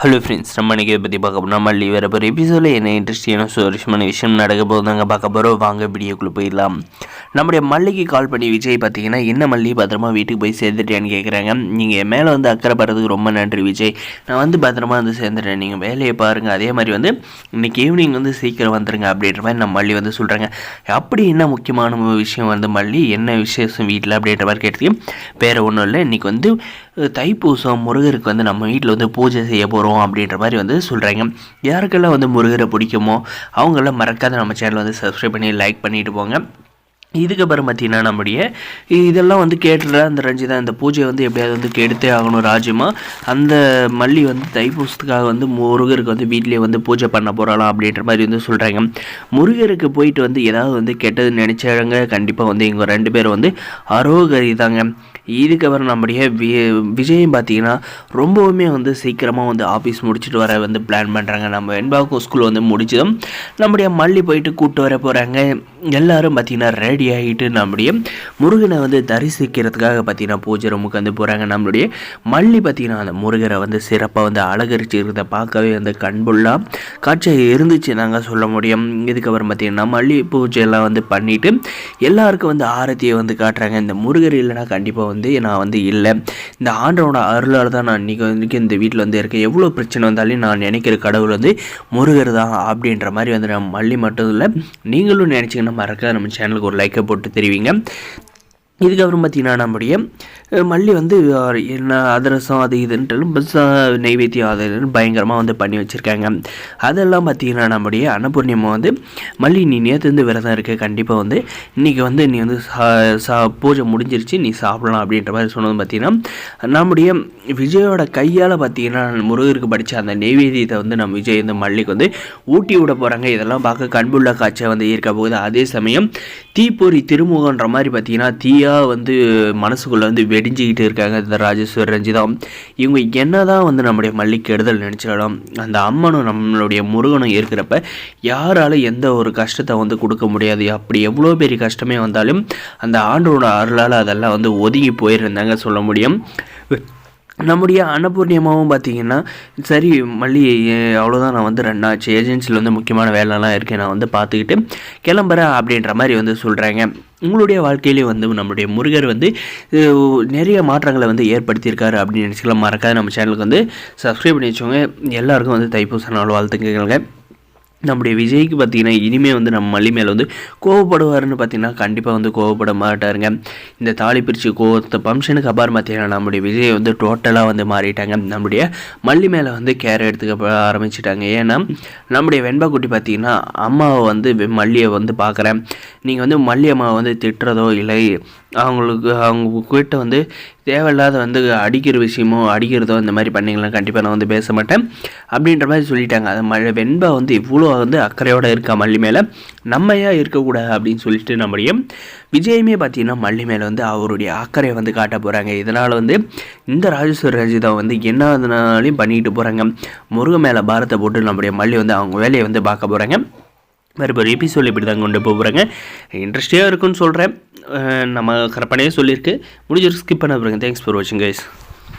Hello friends, நம்ம இன்றைக்கி இதை பற்றி பார்க்க போனால் மல்லி வேறு ஒரு எபிசோடில் என்ன இன்ட்ரெஸ்டிங்கான சுவாரஸ்யமான விஷயம் நடக்க போகுதாங்க பார்க்க போகிறோம். வாங்க வீடியோக்குள்ளே போயிடலாம். நம்முடைய மல்லிக்கு கால் பண்ணி விஜய் பார்த்தீங்கன்னா, என்ன மல்லி பத்திரமா வீட்டுக்கு போய் சேர்ந்துட்டேன்னு கேட்குறாங்க. நீங்கள் என் மேலே அக்கறைப்படுறதுக்கு ரொம்ப நன்றி விஜய். நான் பத்திரமா சேர்ந்துட்டேன், நீங்கள் வேலையை பாருங்கள். அதே மாதிரி இன்றைக்கி ஈவினிங் சீக்கிரம் வந்துடுங்க அப்படின்ற மாதிரி நம்ம மல்லி சொல்கிறாங்க. அப்படி என்ன முக்கியமான விஷயம் மல்லி என்ன விசேஷம் வீட்டில் அப்படின்ற மாதிரி கேட்டதுக்கு, வேறு ஒன்றும் இல்லை, இன்றைக்கி தைப்பூசம் முருகருக்கு நம்ம வீட்டில் பூஜை செய்ய போகிறோம் அப்படின்ற மாதிரி சொல்கிறாங்க. யாருக்கெல்லாம் முருகரை பிடிக்குமோ அவங்களாம் மறக்காத நம்ம சேனலை சப்ஸ்கிரைப் பண்ணி லைக் பண்ணிட்டு போங்க. இதுக்கப்புறம் பார்த்தீங்கன்னா நம்முடைய இதெல்லாம் கேட்டுற அந்த ரஞ்சிதா இந்த பூஜையை எப்படியாவது கெடுத்தே ஆகணும் ராஜ்யமாக. அந்த மல்லி தைப்பூசத்துக்காக முருகருக்கு வீட்லேயே பூஜை பண்ண போகிறாளாம் அப்படின்ற மாதிரி சொல்கிறாங்க. முருகருக்கு போயிட்டு ஏதாவது கெட்டது நினச்சாங்க கண்டிப்பாக இவங்க ரெண்டு பேரும் அரோகரி தாங்க. இதுக்கப்புறம் நம்முடைய விஜயம் பார்த்தீங்கன்னா ரொம்பவுமே சீக்கிரமாக ஆஃபீஸ் முடிச்சுட்டு வர பிளான் பண்ணுறாங்க. நம்ம வெண்பாக்கும் ஸ்கூல் முடிச்சதும் நம்முடைய மல்லி போயிட்டு கூப்பிட்டு வர போகிறாங்க. எல்லோரும் பார்த்தீங்கன்னா ரெடி ஆகிட்டு நம்முடைய முருகனை தரிசிக்கிறதுக்காக பார்த்தீங்கன்னா பூஜை ரூமுக்கு போகிறாங்க. நம்மளுடைய மல்லி பார்த்தீங்கன்னா அந்த முருகரை சிறப்பாக அலங்கரிச்சிருக்கிறத பார்க்கவே கண்புள்ளா காட்சியாக இருந்துச்சு நாங்கள் சொல்ல முடியும். இதுக்கப்புறம் பார்த்தீங்கன்னா மல்லி பூஜையெல்லாம் பண்ணிவிட்டு எல்லாருக்கும் ஆரத்தியை காட்டுறாங்க. இந்த முருகர் இல்லைனா கண்டிப்பாக நான் இல்லை, இந்த ஆண்டவனோட அருளால் தான் நான் இன்றைக்கி இந்த வீட்டில் இருக்கேன். எவ்வளோ பிரச்சனை வந்தாலும் நான் நினைக்கிற கடவுள் முருகர் தான் அப்படின்ற மாதிரி நம்ம மல்லி மட்டும் இல்லை, நீங்களும் நினச்சிங்கன்னா மறக்காத நம்ம சேனலுக்கு ஒரு லைக்கை போட்டு தெரிவிங்க. இதுக்கப்புறம் பார்த்தீங்கன்னா நம்முடைய மல்லி என்ன அதிரசம் அது இதுன்ட்டு நெய்வேத்தியம் அது பயங்கரமாக பண்ணி வச்சுருக்காங்க. அதெல்லாம் பார்த்தீங்கன்னா நம்முடைய அன்னபூர்ணியம்மா மல்லி நீ நேற்று விரதம் இருக்க, கண்டிப்பாக இன்றைக்கி நீ பூஜை முடிஞ்சிருச்சு, நீ சாப்பிடலாம் அப்படின்ற மாதிரி சொன்னது. பார்த்தீங்கன்னா நம்முடைய விஜயோட கையால் பார்த்தீங்கன்னா முருகருக்கு படித்த அந்த நெய்வேத்தியத்தை நம்ம விஜய் மல்லிக்கு ஊட்டி விட போகிறாங்க. இதெல்லாம் பார்க்க கண்புள்ள காட்சியாக இருக்க போகுது. அதே சமயம் தீப்பொறி திருமுகன்ற மாதிரி பார்த்தீங்கன்னா தீயாக மனசுக்குள்ளே வெடிஞ்சிக்கிட்டு இருக்காங்க இந்த ராஜேஸ்வர் ரஞ்சிதா. இவங்க என்ன தான் நம்முடைய மல்லிக்கு கெடுதல் நினச்சாலும் அந்த அம்மனும் நம்மளுடைய முருகனும் இருக்கிறப்ப யாரால எந்த ஒரு கஷ்டத்தை கொடுக்க முடியாது. அப்படி எவ்வளோ பெரிய கஷ்டமே வந்தாலும் அந்த ஆண்டோட அருளால் அதெல்லாம் ஒதுங்கி போயிருந்தாங்க சொல்ல முடியும். நம்முடைய அன்னபூர்ணியமாகவும் பார்த்தீங்கன்னா, சரி மல்லி அவ்வளோதான், நான் ரெண்டாச்சு ஏஜென்சியில் முக்கியமான வேலைலாம் இருக்கேன், நான் பார்த்துக்கிட்டு கிளம்புறேன் அப்படின்ற மாதிரி சொல்கிறாங்க. உங்களுடைய வாழ்க்கையிலேயே நம்மளுடைய முருகர் நிறைய மாற்றங்களை ஏற்படுத்தியிருக்காரு அப்படின்னு நினச்சிக்கலாம். மறக்காத நம்ம சேனலுக்கு சப்ஸ்கிரைப் பண்ணி வச்சோங்க. எல்லாருக்கும் தைப்பூச நாள் வாழ்த்துக்களுங்க. நம்முடைய விஜய்க்கு பார்த்தீங்கன்னா இனிமேல் நம்ம மல்லி மேலே கோவப்படுவார்னு பார்த்தீங்கன்னா கண்டிப்பாக கோவப்பட மாட்டாருங்க. இந்த தாலி பிரித்து கோவத்த ஃபங்க்ஷனுக்கு அப்புறம் பார்த்தீங்கன்னா நம்முடைய விஜய் டோட்டலாக மாறிட்டாங்க. நம்முடைய மல்லி மேலே கேர் எடுத்துக்க ஆரம்பிச்சிட்டாங்க. ஏன்னா நம்முடைய வெண்பா குட்டி பார்த்தீங்கன்னா அம்மாவை மல்லியை பார்க்குறேன், நீங்கள் மல்லி அம்மாவை திட்டுறதோ இல்லை அவங்க கிட்ட தேவையில்லாத அடிக்கிற விஷயமோ அடிக்கிறதோ இந்த மாதிரி பண்ணிங்களா கண்டிப்பாக நான் பேச மாட்டேன் அப்படின்ற மாதிரி சொல்லிட்டாங்க. அது வெண்பா இவ்வளோ அக்கறையோடு இருக்கா மல்லி மேலே, நம்மையா இருக்கக்கூடாது அப்படின்னு சொல்லிட்டு நம்முடைய விஜயமே பார்த்தீங்கன்னா மல்லி மேலே அவருடைய அக்கறையை காட்ட போகிறாங்க. இதனால் இந்த ராஜேஸ்வர் ரஞ்சிதா என்னதுனாலையும் பண்ணிட்டு போகிறாங்க. முருகன் மேலே பாரத்தை போட்டு நம்முடைய மல்லி அவங்க வேலையை பார்க்க போகிறாங்க. வேறு எபிசோட் இப்படி தான் கொண்டு போகிறாங்க. இன்ட்ரெஸ்டிங்காக இருக்குன்னு சொல்கிறேன். நம்ம கற்பனையே சொல்லியிருக்கு, முடிஞ்ச ஸ்கிப் பண்ண போகிறேங்க. தேங்க்ஸ் ஃபார் வாட்சிங் கைஸ்.